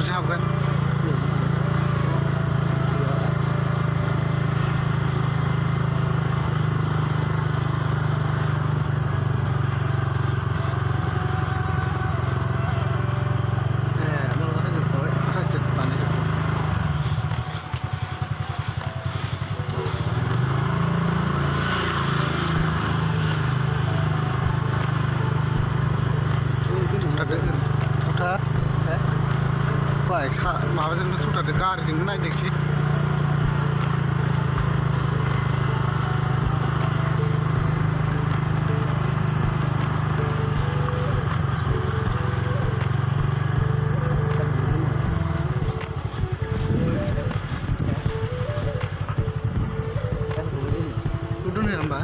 खैथासोआवसो हाबगोन माबाजोंनो सौथारदो गारिजोंनो नायदोंसै उदुन होया होमबा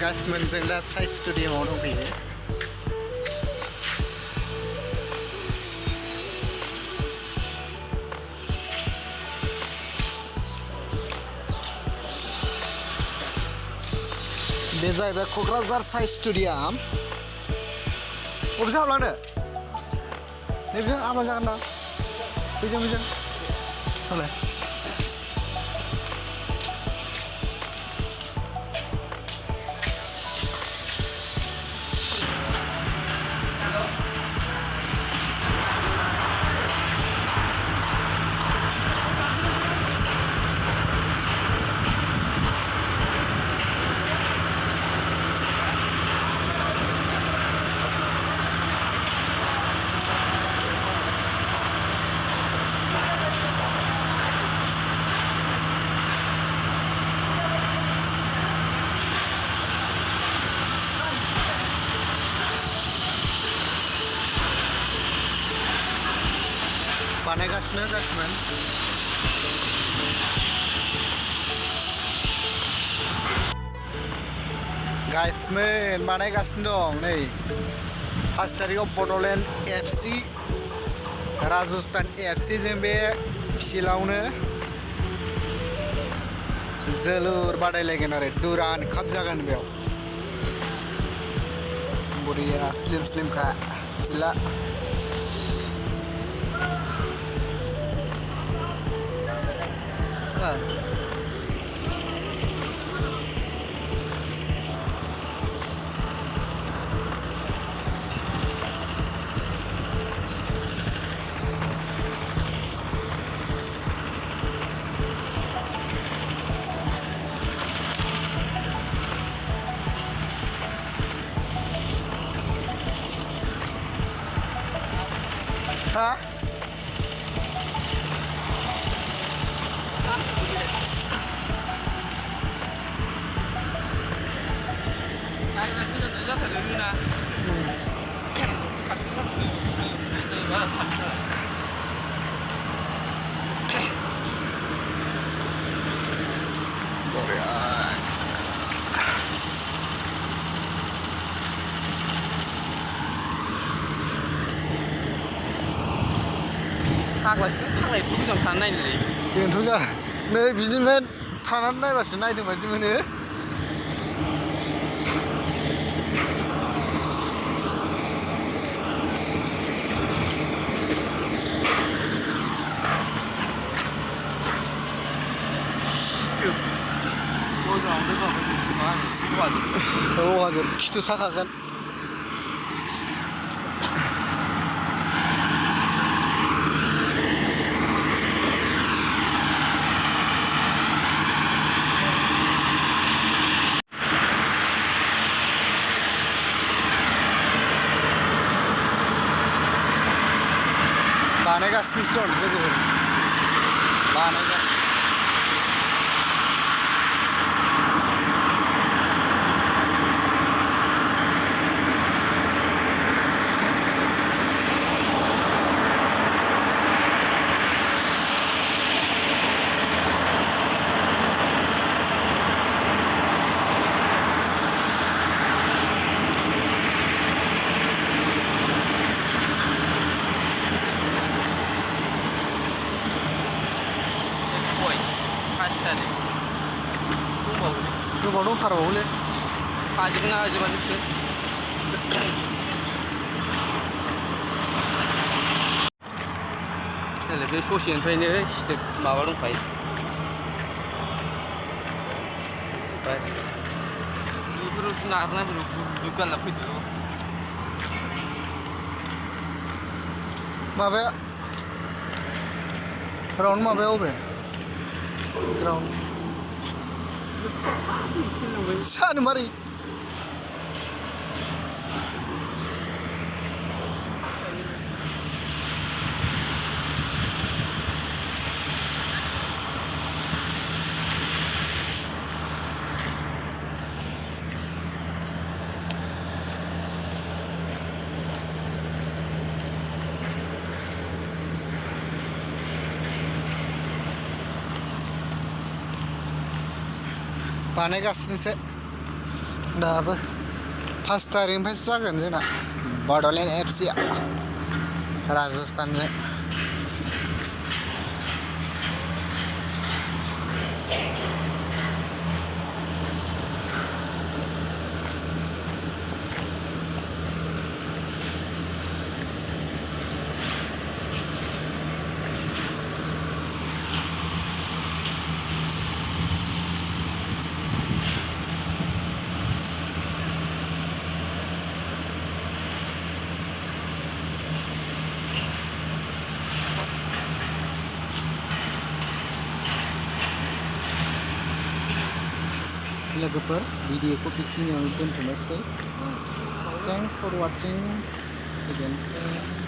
गासिमोन जों दा साइन्स स्टुडियामाव दंफैयो बे जाहैबाय क'क्राझार साइन्स स्टुडियाम बबेजों हाबलांनो नैबेजों हाबा जागोन ना बैजों हालाय बानायगासिनो जासिगोन गाइसमोन बानायगासिनो दं नै 5 तारिखआव बड'लेण्ड FC राजस्थान FC जों बे फिल्डआवनो जोलुर बादायलायगोन आरो दुरान्ड काप जागोन बेयाव बरिया स्लिमखा फिल्डआ हा फाग्लासो फाग्लायखौ मोजां थानो नायनोलै बेनोथ' जा नै बिनिफ्राय थानानै नायबासो नायदों बायदि मोनो औ खिथु साखागोन बानायगासिनोसो दं लोगोफोर बानायगासिनो दंबावो गोबाव दंथारबावोलै हाजोबगोन ना हाजोबा नोंसोर नालाय बे ससेनिफ्रायनो सिथोब माबा दंखायो ओमफ्राय बेफोराव नारनायफोरखौ गानना फैदो माबाया राउन्ड माबाया अबे ग्राउन्ड सानो मारै बानायगासिनोसो दाबो 5 तारिखनिफ्रायसो जागोन जोंना बड'लेण्ड FC राजस्थानजों लोगोफोर भिडिअखौ बेखिनियावनो दोनथ'नोसै थेंक्स फर वाचिं गोजोन्थों